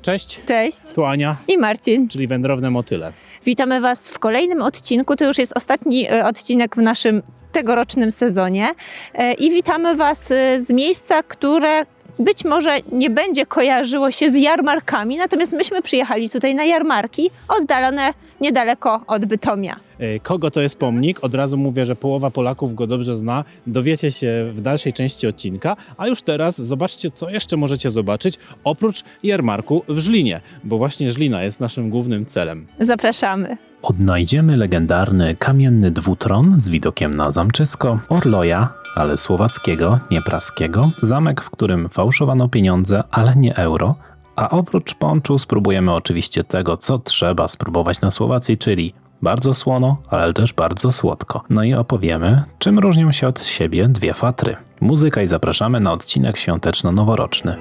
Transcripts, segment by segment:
Cześć, Cześć tu Ania, i Marcin. czyli Wędrowne Motyle. Witamy Was w kolejnym odcinku. To już jest ostatni odcinek w naszym tegorocznym sezonie. I witamy Was z miejsca, które być może nie będzie kojarzyło się z jarmarkami, natomiast myśmy przyjechali tutaj na jarmarki oddalone niedaleko od Bytomia. Kogo to jest pomnik? Od razu mówię, że połowa Polaków go dobrze zna. Dowiecie się w dalszej części odcinka, a już teraz zobaczcie, co jeszcze możecie zobaczyć oprócz jarmarku w Żlinie, bo właśnie Żlina jest naszym głównym celem. Zapraszamy. Odnajdziemy legendarny kamienny dwutron z widokiem na zamczysko, Orloja, ale słowackiego, nie praskiego, zamek, w którym fałszowano pieniądze, ale nie euro, a oprócz ponczu spróbujemy oczywiście tego, co trzeba spróbować na Słowacji, czyli bardzo słono, ale też bardzo słodko. No i opowiemy, czym różnią się od siebie dwie fatry. Muzyka i zapraszamy na odcinek świąteczno-noworoczny.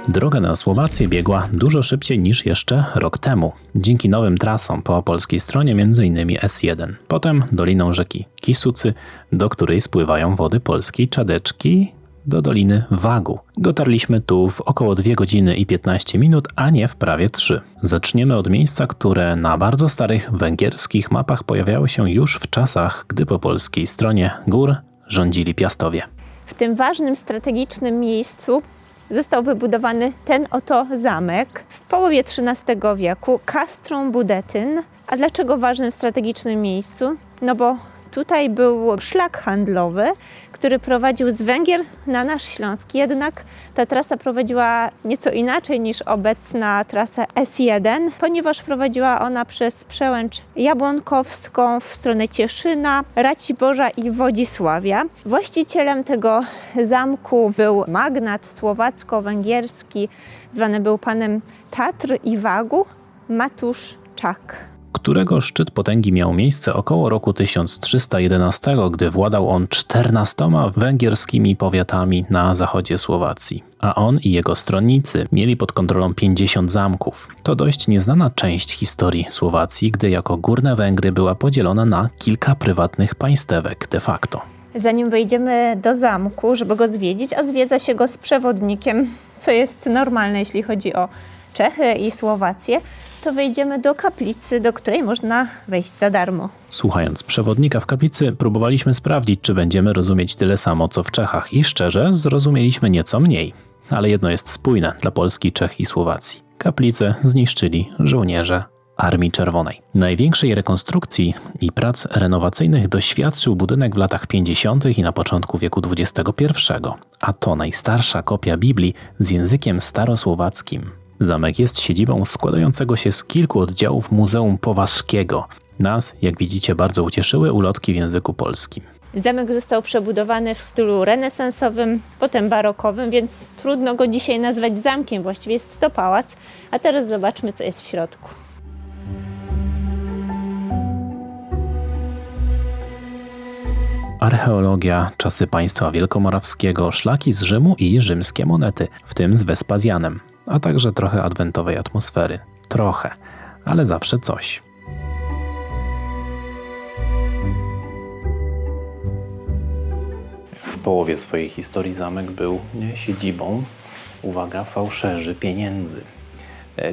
Droga na Słowację biegła dużo szybciej niż jeszcze rok temu. Dzięki nowym trasom po polskiej stronie m.in. S1. Potem doliną rzeki Kisucy, do której spływają wody polskiej Czadeczki, do Doliny Wagu. Dotarliśmy tu w około 2 godziny i 15 minut, a nie w prawie 3. Zaczniemy od miejsca, które na bardzo starych węgierskich mapach pojawiało się już w czasach, gdy po polskiej stronie gór rządzili Piastowie. W tym ważnym, strategicznym miejscu został wybudowany ten oto zamek w połowie XIII wieku, Castrum Budetyn. A dlaczego ważnym, strategicznym miejscu? No bo tutaj był szlak handlowy, który prowadził z Węgier na nasz Śląsk. Jednak ta trasa prowadziła nieco inaczej niż obecna trasa S1, ponieważ prowadziła ona przez przełęcz Jabłonkowską w stronę Cieszyna, Raciborza i Wodzisławia. Właścicielem tego zamku był magnat słowacko-węgierski, zwany był panem Tatr i Wagu, Matusz Czak, którego szczyt potęgi miał miejsce około roku 1311, gdy władał on 14 węgierskimi powiatami na zachodzie Słowacji. A on i jego stronnicy mieli pod kontrolą 50 zamków. To dość nieznana część historii Słowacji, gdy jako Górne Węgry była podzielona na kilka prywatnych państewek de facto. Zanim wejdziemy do zamku, żeby go zwiedzić, a zwiedza się go z przewodnikiem, co jest normalne, jeśli chodzi o Czechy i Słowację, to wejdziemy do kaplicy, do której można wejść za darmo. Słuchając przewodnika w kaplicy, próbowaliśmy sprawdzić, czy będziemy rozumieć tyle samo, co w Czechach i szczerze zrozumieliśmy nieco mniej. Ale jedno jest spójne dla Polski, Czech i Słowacji. Kaplicę zniszczyli żołnierze Armii Czerwonej. Największej rekonstrukcji i prac renowacyjnych doświadczył budynek w latach 50. i na początku wieku XXI, a to najstarsza kopia Biblii z językiem starosłowackim. Zamek jest siedzibą składającego się z kilku oddziałów Muzeum Powaszkiego. Nas, jak widzicie, bardzo ucieszyły ulotki w języku polskim. Zamek został przebudowany w stylu renesansowym, potem barokowym, więc trudno go dzisiaj nazwać zamkiem, właściwie jest to pałac. A teraz zobaczmy, co jest w środku. Archeologia, czasy państwa wielkomorawskiego, szlaki z Rzymu i rzymskie monety, w tym z Wespazjanem, a także trochę adwentowej atmosfery. Trochę, ale zawsze coś. W połowie swojej historii zamek był siedzibą, uwaga, fałszerzy pieniędzy.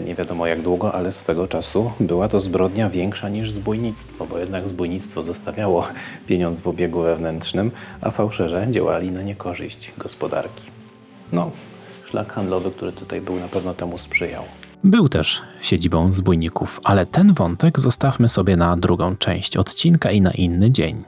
Nie wiadomo jak długo, ale swego czasu była to zbrodnia większa niż zbójnictwo, bo jednak zbójnictwo zostawiało pieniądz w obiegu wewnętrznym, a fałszerze działali na niekorzyść gospodarki. No, szlak handlowy, który tutaj był, na pewno temu sprzyjał. Był też siedzibą zbójników, ale ten wątek zostawmy sobie na drugą część odcinka i na inny dzień.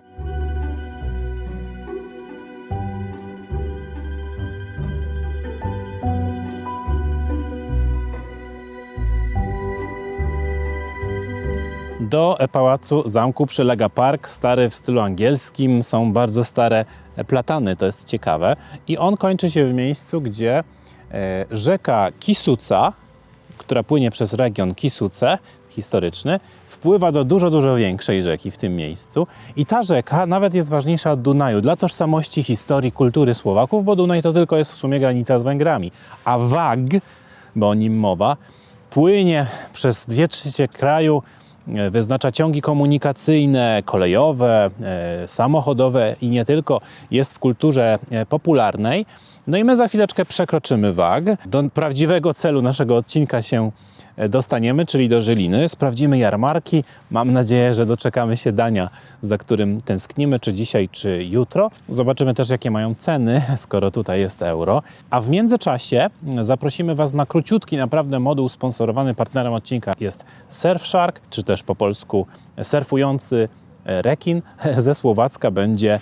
Do pałacu, zamku przylega park, stary w stylu angielskim, są bardzo stare platany, to jest ciekawe. I on kończy się w miejscu, gdzie rzeka Kisuca która płynie przez region Kisuce, historyczny, wpływa do dużo większej rzeki w tym miejscu. I ta rzeka nawet jest ważniejsza od Dunaju dla tożsamości, historii, kultury Słowaków, bo Dunaj to tylko jest w sumie granica z Węgrami. A Wag, bo o nim mowa, płynie przez 2/3 kraju, wyznacza ciągi komunikacyjne, kolejowe, samochodowe i nie tylko, jest w kulturze popularnej. No i my za chwileczkę przekroczymy Wag. Do prawdziwego celu naszego odcinka się dostaniemy, czyli do Żyliny. Sprawdzimy jarmarki. Mam nadzieję, że doczekamy się dania, za którym tęsknimy, czy dzisiaj, czy jutro. Zobaczymy też, jakie mają ceny, skoro tutaj jest euro. A w międzyczasie zaprosimy Was na króciutki naprawdę moduł sponsorowany. Partnerem odcinka jest Surfshark, czy też po polsku surfujący rekin. Ze Słowacka będzie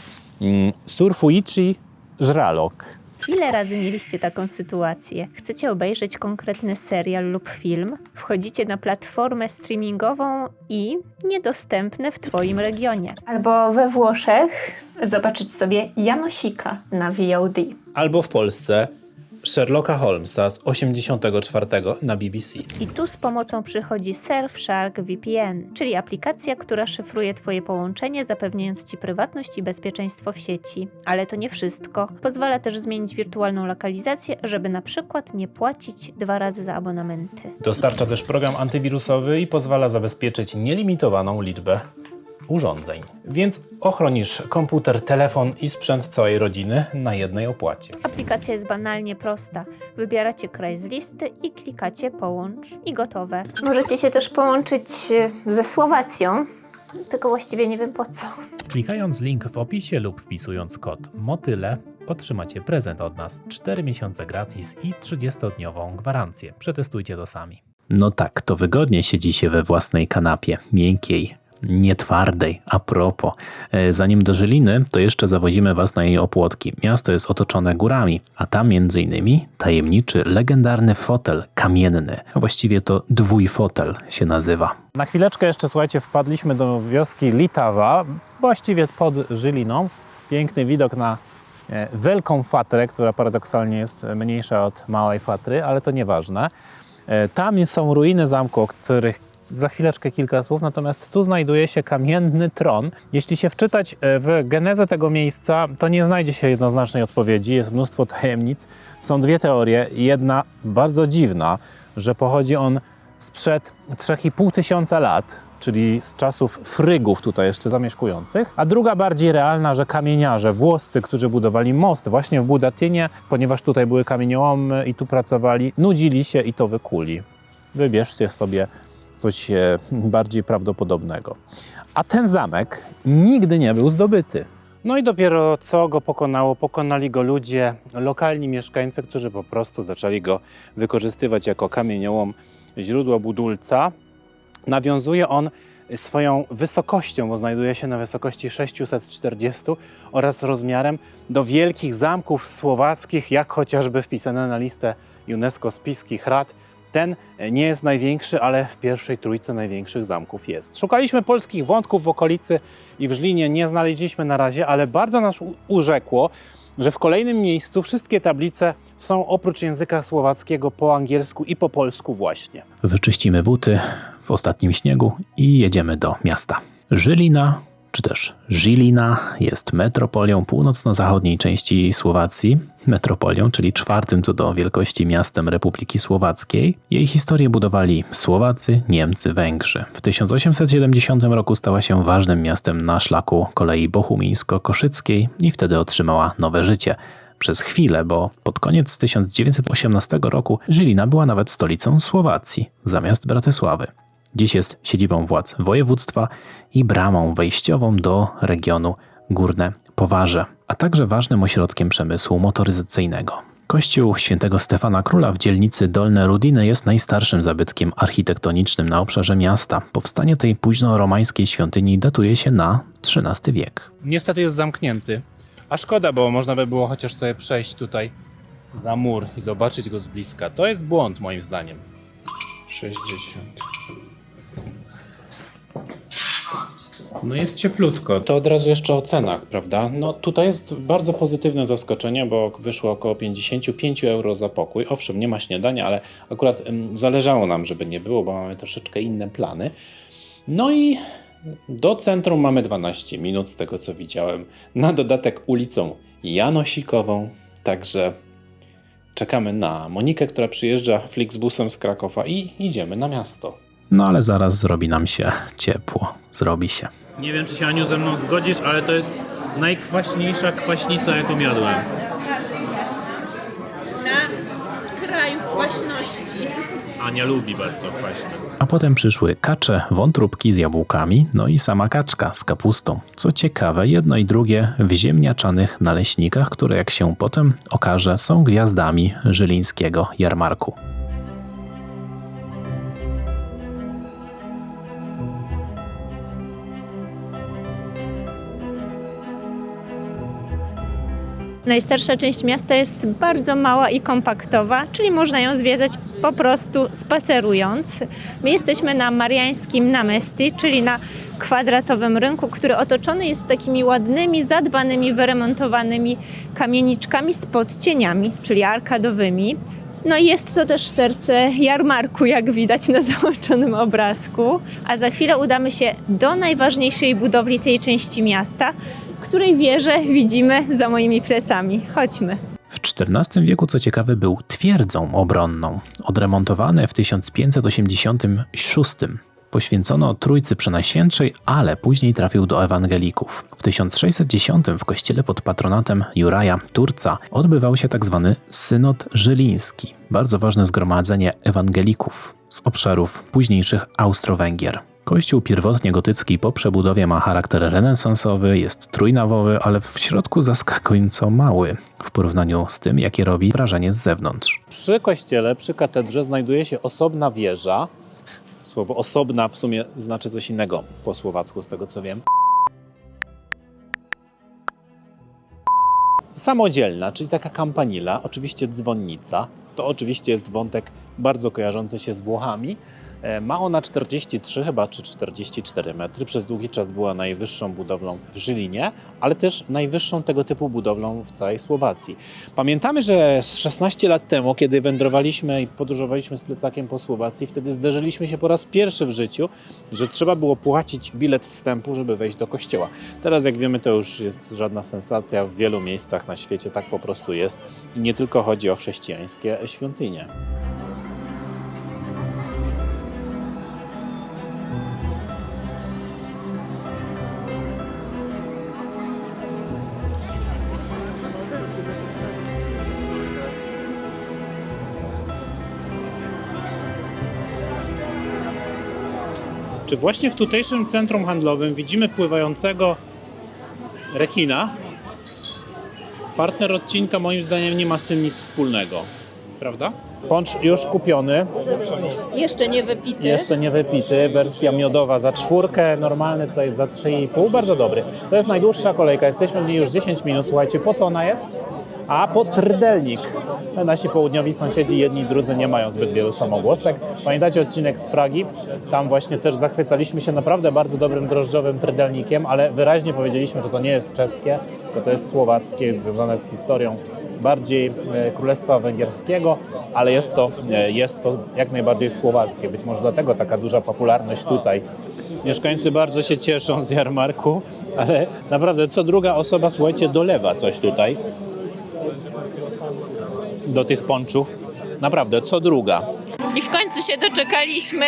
Surfuichi Żralok. Ile razy mieliście taką sytuację? Chcecie obejrzeć konkretny serial lub film? Wchodzicie na platformę streamingową i niedostępne w Twoim regionie. Albo we Włoszech zobaczyć sobie Janosika na VOD. Albo w Polsce Sherlocka Holmesa z 84 na BBC. I tu z pomocą przychodzi Surfshark VPN, czyli aplikacja, która szyfruje Twoje połączenie, zapewniając Ci prywatność i bezpieczeństwo w sieci. Ale to nie wszystko. Pozwala też zmienić wirtualną lokalizację, żeby na przykład nie płacić 2 razy za abonamenty. Dostarcza też program antywirusowy i pozwala zabezpieczyć nielimitowaną liczbę urządzeń. Więc ochronisz komputer, telefon i sprzęt całej rodziny na jednej opłacie. Aplikacja jest banalnie prosta. Wybieracie kraj z listy i klikacie połącz i gotowe. Możecie się też połączyć ze Słowacją, tylko właściwie nie wiem po co. Klikając link w opisie lub wpisując kod MOTYLE otrzymacie prezent od nas, 4 miesiące gratis i 30-dniową gwarancję. Przetestujcie to sami. No tak, to wygodnie siedzi się we własnej kanapie, miękkiej, nie twardej. A propos, zanim do Żyliny, to jeszcze zawozimy Was na jej opłotki. Miasto jest otoczone górami, a tam m.in. tajemniczy, legendarny fotel kamienny. Właściwie to dwójfotel się nazywa. Na chwileczkę jeszcze, słuchajcie, wpadliśmy do wioski Litawa, właściwie pod Żyliną. Piękny widok na Wielką Fatrę, która paradoksalnie jest mniejsza od Małej Fatry, ale to nieważne. Tam są ruiny zamku, o których za chwileczkę kilka słów, natomiast tu znajduje się kamienny tron. Jeśli się wczytać w genezę tego miejsca, to nie znajdzie się jednoznacznej odpowiedzi, jest mnóstwo tajemnic. Są 2 teorie. Jedna bardzo dziwna, że pochodzi on sprzed 3,5 tysiąca lat, czyli z czasów Frygów tutaj jeszcze zamieszkujących, a druga bardziej realna, że kamieniarze włoscy, którzy budowali most właśnie w Budatynie, ponieważ tutaj były kamieniołomy i tu pracowali, nudzili się i to wykuli. Wybierzcie sobie coś bardziej prawdopodobnego. A ten zamek nigdy nie był zdobyty. No i dopiero co go pokonało? Pokonali go ludzie, lokalni mieszkańcy, którzy po prostu zaczęli go wykorzystywać jako kamieniołom, źródło budulca. Nawiązuje on swoją wysokością, bo znajduje się na wysokości 640 oraz rozmiarem do wielkich zamków słowackich, jak chociażby wpisane na listę UNESCO Spiskich Rad. Ten nie jest największy, ale w pierwszej trójce największych zamków jest. Szukaliśmy polskich wątków w okolicy i w Żlinie nie znaleźliśmy na razie, ale bardzo nas urzekło, że w kolejnym miejscu wszystkie tablice są oprócz języka słowackiego po angielsku i po polsku właśnie. Wyczyścimy buty w ostatnim śniegu i jedziemy do miasta. Żylina, czy też Żilina, jest metropolią północno-zachodniej części Słowacji. Metropolią, czyli 4. co do wielkości miastem Republiki Słowackiej. Jej historię budowali Słowacy, Niemcy, Węgrzy. W 1870 roku stała się ważnym miastem na szlaku kolei bochumińsko-koszyckiej i wtedy otrzymała nowe życie. Przez chwilę, bo pod koniec 1918 roku Żylina była nawet stolicą Słowacji, zamiast Bratysławy. Dziś jest siedzibą władz województwa i bramą wejściową do regionu Górne Powarze, a także ważnym ośrodkiem przemysłu motoryzacyjnego. Kościół świętego Stefana Króla w dzielnicy Dolne Rudiny jest najstarszym zabytkiem architektonicznym na obszarze miasta. Powstanie tej późno-romańskiej świątyni datuje się na XIII wiek. Niestety jest zamknięty, a szkoda, bo można by było chociaż sobie przejść tutaj za mur i zobaczyć go z bliska. To jest błąd moim zdaniem. 60. No jest cieplutko. To od razu jeszcze o cenach, prawda? No tutaj jest bardzo pozytywne zaskoczenie, bo wyszło około 55 euro za pokój. Owszem, nie ma śniadania, ale akurat zależało nam, żeby nie było, bo mamy troszeczkę inne plany. No i do centrum mamy 12 minut z tego, co widziałem. Na dodatek ulicą Janosikową, także czekamy na Monikę, która przyjeżdża Flixbusem z Krakowa i idziemy na miasto. No ale zaraz zrobi nam się ciepło. Zrobi się. Nie wiem, czy się, Aniu, ze mną zgodzisz, ale to jest najkwaśniejsza kwaśnica, jaką jadłem. Na skraju kwaśności. Ania lubi bardzo kwaśne. A potem przyszły kacze, wątróbki z jabłkami, no i sama kaczka z kapustą. Co ciekawe, jedno i drugie w ziemniaczanych naleśnikach, które jak się potem okaże są gwiazdami żylińskiego jarmarku. Najstarsza część miasta jest bardzo mała i kompaktowa, czyli można ją zwiedzać po prostu spacerując. My jesteśmy na Mariańskim Namesti, czyli na kwadratowym rynku, który otoczony jest takimi ładnymi, zadbanymi, wyremontowanymi kamieniczkami z podcieniami, czyli arkadowymi. No i jest to też serce jarmarku, jak widać na załączonym obrazku. A za chwilę udamy się do najważniejszej budowli tej części miasta, której wieżę widzimy za moimi plecami. Chodźmy. W XIV wieku, co ciekawe, był twierdzą obronną. Odremontowany w 1586. Poświęcono Trójcy Przenajświętszej, ale później trafił do ewangelików. W 1610 w kościele pod patronatem Juraja Turca odbywał się tzw. synod żyliński. Bardzo ważne zgromadzenie ewangelików z obszarów późniejszych Austro-Węgier. Kościół pierwotnie gotycki po przebudowie ma charakter renesansowy, jest trójnawowy, ale w środku zaskakująco mały w porównaniu z tym, jakie robi wrażenie z zewnątrz. Przy kościele, przy katedrze znajduje się osobna wieża. Słowo osobna w sumie znaczy coś innego po słowacku, z tego co wiem. Samodzielna, czyli taka campanila, oczywiście dzwonnica. To oczywiście jest wątek bardzo kojarzący się z Włochami. Ma ona 43 chyba czy 44 metry. Przez długi czas była najwyższą budowlą w Żylinie, ale też najwyższą tego typu budowlą w całej Słowacji. Pamiętamy, że 16 lat temu, kiedy wędrowaliśmy i podróżowaliśmy z plecakiem po Słowacji, wtedy zderzyliśmy się po raz pierwszy w życiu, że trzeba było płacić bilet wstępu, żeby wejść do kościoła. Teraz, jak wiemy, to już jest żadna sensacja. W wielu miejscach na świecie tak po prostu jest. I nie tylko chodzi o chrześcijańskie świątynie. Czy właśnie w tutejszym centrum handlowym widzimy pływającego rekina? Partner odcinka moim zdaniem nie ma z tym nic wspólnego, prawda? Poncz już kupiony, Jeszcze nie wypity. jeszcze nie wypity, wersja miodowa za 4, normalny tutaj za 3,5, bardzo dobry. To jest najdłuższa kolejka, jesteśmy w niej już 10 minut, słuchajcie, po co ona jest? A po trdelnik. Nasi południowi sąsiedzi, jedni i drudzy, nie mają zbyt wielu samogłosek. Pamiętacie odcinek z Pragi? Tam właśnie też zachwycaliśmy się naprawdę bardzo dobrym drożdżowym trdelnikiem, ale wyraźnie powiedzieliśmy, że to nie jest czeskie, tylko to jest słowackie, jest związane z historią bardziej Królestwa Węgierskiego, ale jest to jak najbardziej słowackie. Być może dlatego taka duża popularność tutaj. Mieszkańcy bardzo się cieszą z jarmarku, ale naprawdę co druga osoba, słuchajcie, dolewa coś tutaj do tych ponczów. Naprawdę, co druga. I w końcu się doczekaliśmy.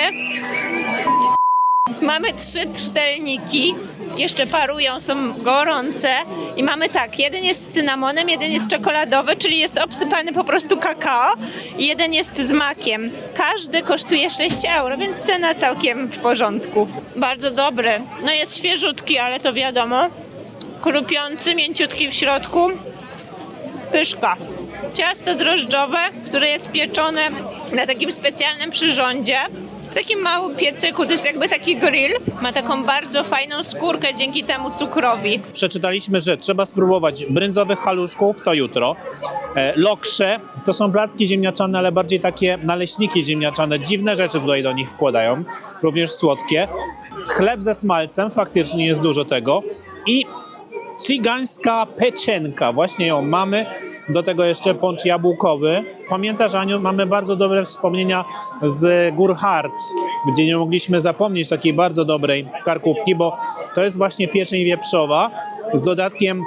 Mamy 3 trdelniki, jeszcze parują, są gorące i mamy tak, jeden jest z cynamonem, jeden jest czekoladowy, czyli jest obsypany po prostu kakao i jeden jest z makiem. Każdy kosztuje 6 euro, więc cena całkiem w porządku. Bardzo dobry, no jest świeżutki, ale to wiadomo, krupiący, mięciutki w środku, pyszka. Ciasto drożdżowe, które jest pieczone na takim specjalnym przyrządzie. W takim małym piecyku, to jest jakby taki grill. Ma taką bardzo fajną skórkę dzięki temu cukrowi. Przeczytaliśmy, że trzeba spróbować brędzowych haluszków, to jutro. Loksze, to są placki ziemniaczane, ale bardziej takie naleśniki ziemniaczane. Dziwne rzeczy tutaj do nich wkładają, również słodkie. chleb ze smalcem, faktycznie jest dużo tego i cygańska pieczenka, właśnie ją mamy. Do tego jeszcze poncz jabłkowy. Pamiętasz, Aniu, mamy bardzo dobre wspomnienia z Gór Harz, gdzie nie mogliśmy zapomnieć takiej bardzo dobrej karkówki, bo to jest właśnie pieczeń wieprzowa z dodatkiem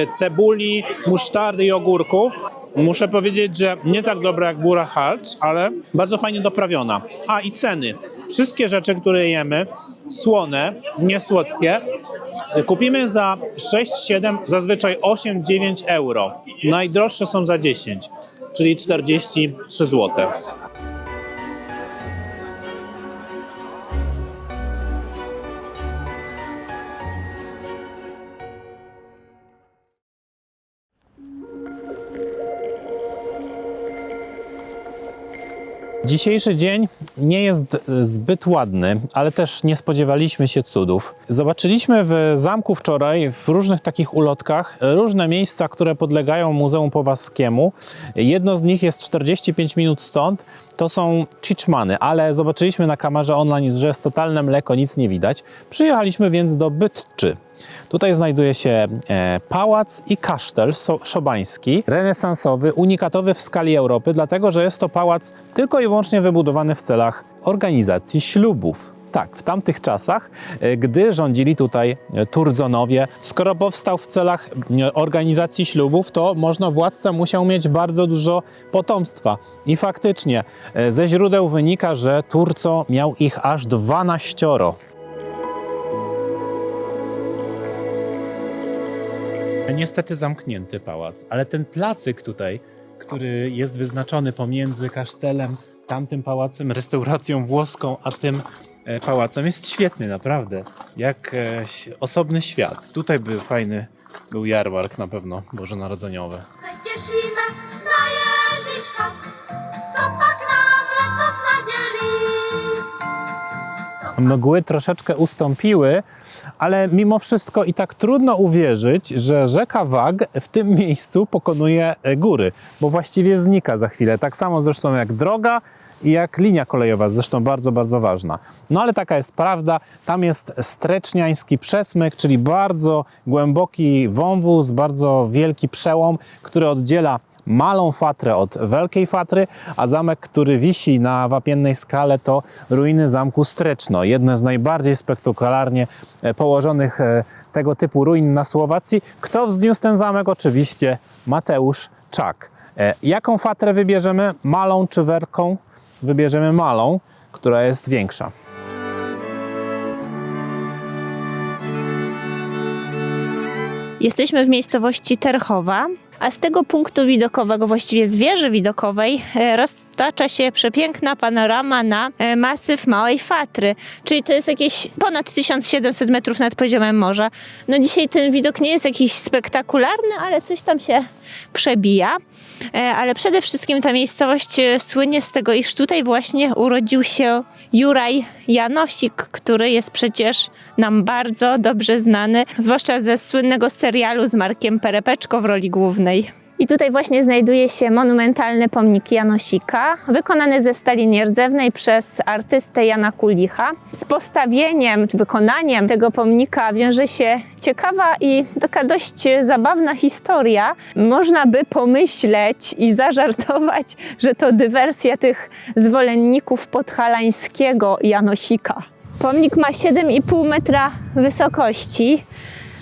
cebuli, musztardy i ogórków. Muszę powiedzieć, że nie tak dobra jak Góra Harz, ale bardzo fajnie doprawiona. A i ceny. Wszystkie rzeczy, które jemy, słone, niesłodkie, kupimy za 6, 7, zazwyczaj 8, 9 euro. Najdroższe są za 10, czyli 43 zł. Dzisiejszy dzień nie jest zbyt ładny, ale też nie spodziewaliśmy się cudów. Zobaczyliśmy w zamku wczoraj, w różnych takich ulotkach, różne miejsca, które podlegają Muzeum Powazkiemu. Jedno z nich jest 45 minut stąd, to są Chichmany, ale zobaczyliśmy na kamerze online, że jest totalne mleko, nic nie widać. Przyjechaliśmy więc do Bytczy. Tutaj znajduje się pałac i kasztel szobański, renesansowy, unikatowy w skali Europy, dlatego że jest to pałac tylko i wyłącznie wybudowany w celach organizacji ślubów. Tak, w tamtych czasach, gdy rządzili tutaj Turdzonowie, skoro powstał w celach organizacji ślubów, to władca musiał mieć bardzo dużo potomstwa. I faktycznie ze źródeł wynika, że Turco miał ich aż 12. Niestety zamknięty pałac, ale ten placyk tutaj, który jest wyznaczony pomiędzy kasztelem, tamtym pałacem, restauracją włoską, a tym pałacem, jest świetny, naprawdę. Jak osobny świat. Tutaj był jarmark na pewno bożonarodzeniowy. Cieszymy na Ježiška, co pak nam letos nadzieli. Mgły troszeczkę ustąpiły, ale mimo wszystko i tak trudno uwierzyć, że rzeka Wag w tym miejscu pokonuje góry, bo właściwie znika za chwilę. Tak samo zresztą jak droga i jak linia kolejowa, zresztą bardzo, bardzo ważna. No ale taka jest prawda, tam jest Streczniański Przesmyk, czyli bardzo głęboki wąwóz, bardzo wielki przełom, który oddziela Malą Fatrę od Wielkiej Fatry, a zamek, który wisi na wapiennej skale, to ruiny zamku Streczno. Jedne z najbardziej spektakularnie położonych tego typu ruin na Słowacji. Kto wzniósł ten zamek? Oczywiście Mateusz Czak. Jaką Fatrę wybierzemy? Malą czy Wielką? Wybierzemy Malą, która jest większa. Jesteśmy w miejscowości Terchowa, a z tego punktu widokowego, właściwie z wieży widokowej, roztacza się przepiękna panorama na masyw Małej Fatry, czyli to jest jakieś ponad 1700 metrów nad poziomem morza. No dzisiaj ten widok nie jest jakiś spektakularny, ale coś tam się przebija. Ale przede wszystkim ta miejscowość słynie z tego, iż tutaj właśnie urodził się Juraj Janosik, który jest przecież nam bardzo dobrze znany, zwłaszcza ze słynnego serialu z Markiem Perepeczko w roli głównej. I tutaj właśnie znajduje się monumentalny pomnik Janosika, wykonany ze stali nierdzewnej przez artystę Jana Kulicha. Z postawieniem, wykonaniem tego pomnika wiąże się ciekawa i taka dość zabawna historia. Można by pomyśleć i zażartować, że to dywersja tych zwolenników podhalańskiego Janosika. Pomnik ma 7,5 metra wysokości.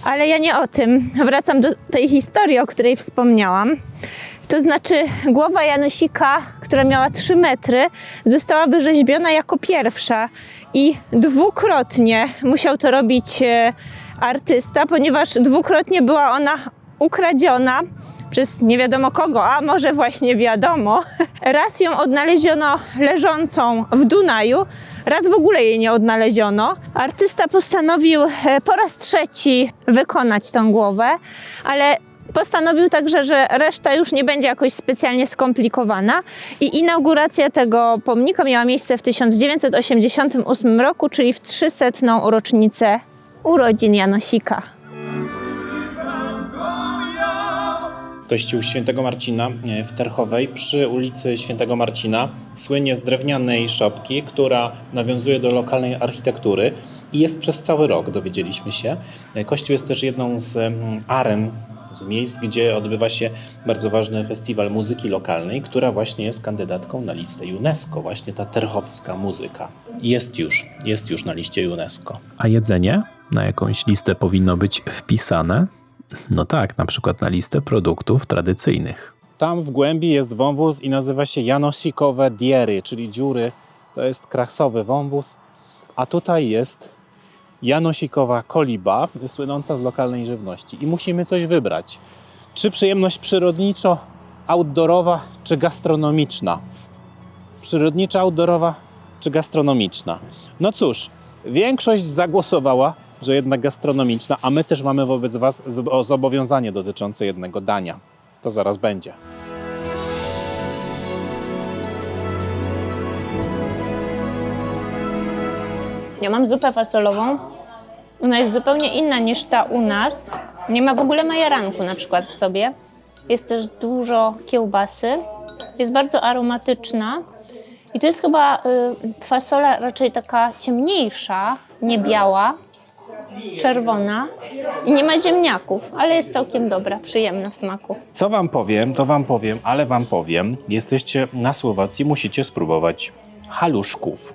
Ale ja nie o tym. Wracam do tej historii, o której wspomniałam. To znaczy głowa Janosika, która miała 3 metry, została wyrzeźbiona jako pierwsza i dwukrotnie musiał to robić artysta, ponieważ dwukrotnie była ona ukradziona przez nie wiadomo kogo, a może właśnie wiadomo. Raz ją odnaleziono leżącą w Dunaju, raz w ogóle jej nie odnaleziono. Artysta postanowił po raz 3 wykonać tą głowę, ale postanowił także, że reszta już nie będzie jakoś specjalnie skomplikowana i inauguracja tego pomnika miała miejsce w 1988 roku, czyli w 300. rocznicę urodzin Janosika. Kościół Świętego Marcina w Terchowej przy ulicy Świętego Marcina słynie z drewnianej szopki, która nawiązuje do lokalnej architektury i jest przez cały rok, dowiedzieliśmy się. Kościół jest też jedną z aren, z miejsc, gdzie odbywa się bardzo ważny festiwal muzyki lokalnej, która właśnie jest kandydatką na listę UNESCO, właśnie ta terchowska muzyka. Jest już na liście UNESCO. A jedzenie na jakąś listę powinno być wpisane? No tak, na przykład na listę produktów tradycyjnych. Tam w głębi jest wąwóz i nazywa się janosikowe diery, czyli dziury. To jest kraksowy wąwóz, a tutaj jest janosikowa koliba, słynąca z lokalnej żywności. I musimy coś wybrać. Czy przyjemność przyrodniczo-outdoorowa, czy gastronomiczna? Przyrodnicza, outdoorowa, czy gastronomiczna? No cóż, większość zagłosowała, że jednak gastronomiczna, a my też mamy wobec Was zobowiązanie dotyczące jednego dania. To zaraz będzie. Ja mam zupę fasolową. Ona jest zupełnie inna niż ta u nas. Nie ma w ogóle majaranku na przykład w sobie. Jest też dużo kiełbasy. Jest bardzo aromatyczna. I to jest chyba fasola raczej taka ciemniejsza, nie biała, czerwona. I nie ma ziemniaków, ale jest całkiem dobra, przyjemna w smaku. Co Wam powiem, ale Wam powiem. Jesteście na Słowacji, musicie spróbować haluszków.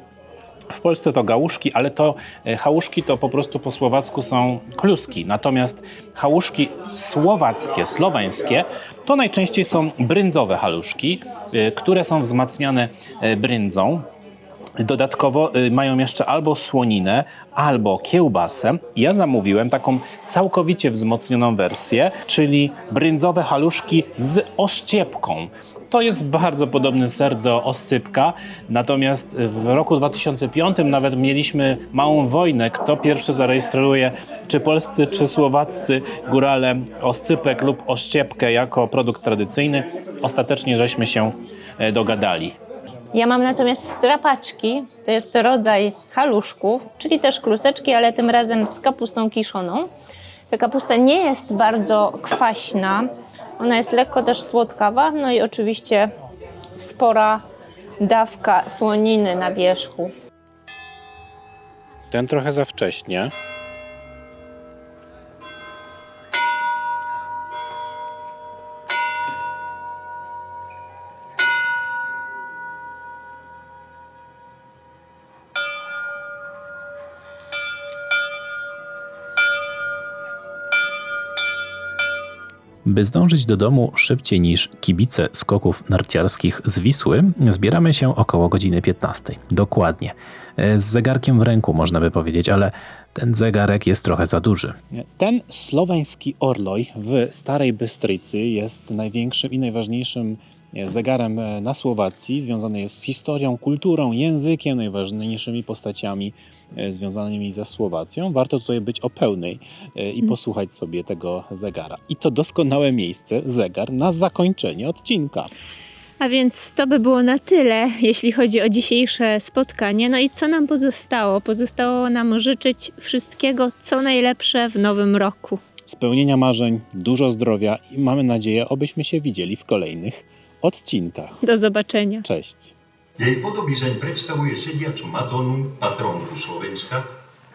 W Polsce to gałuszki, ale to hałuszki to po prostu po słowacku są kluski. Natomiast hałuszki słowackie, słoweńskie to najczęściej są bryndzowe haluszki, które są wzmacniane bryndzą. Dodatkowo mają jeszcze albo słoninę, albo kiełbasę. Ja zamówiłem taką całkowicie wzmocnioną wersję, czyli bryndzowe haluszki z oszczepką. To jest bardzo podobny ser do oscypka, natomiast w roku 2005 nawet mieliśmy małą wojnę, kto pierwszy zarejestruje, czy polscy, czy słowaccy górale oscypek lub oszczepkę jako produkt tradycyjny. Ostatecznie żeśmy się dogadali. Ja mam natomiast strapaczki, to jest rodzaj haluszków, czyli też kluseczki, ale tym razem z kapustą kiszoną. Ta kapusta nie jest bardzo kwaśna, ona jest lekko też słodkawa, no i oczywiście spora dawka słoniny na wierzchu. Ten trochę za wcześnie. By zdążyć do domu szybciej niż kibice skoków narciarskich z Wisły, zbieramy się około godziny 15. Dokładnie. Z zegarkiem w ręku, można by powiedzieć, ale ten zegarek jest trochę za duży. Ten słoweński orloj w Starej Bystrycy jest największym i najważniejszym zegarem na Słowacji. Związany jest z historią, kulturą, językiem, najważniejszymi postaciami związanymi ze Słowacją. Warto tutaj być o pełnej i posłuchać sobie tego zegara. I to doskonałe miejsce, zegar, na zakończenie odcinka. A więc to by było na tyle, jeśli chodzi o dzisiejsze spotkanie. No i co nam pozostało? Pozostało nam życzyć wszystkiego, co najlepsze w nowym roku. Spełnienia marzeń, dużo zdrowia i mamy nadzieję, obyśmy się widzieli w kolejnych odcinkach. Do zobaczenia. Cześć. Jej podobizeň predstavuje sediacu Madonu, patrónku Slovenska,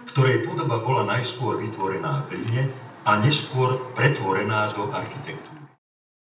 ktorej podoba bola najskôr vytvorená v hline a neskôr pretvorená do architektúry.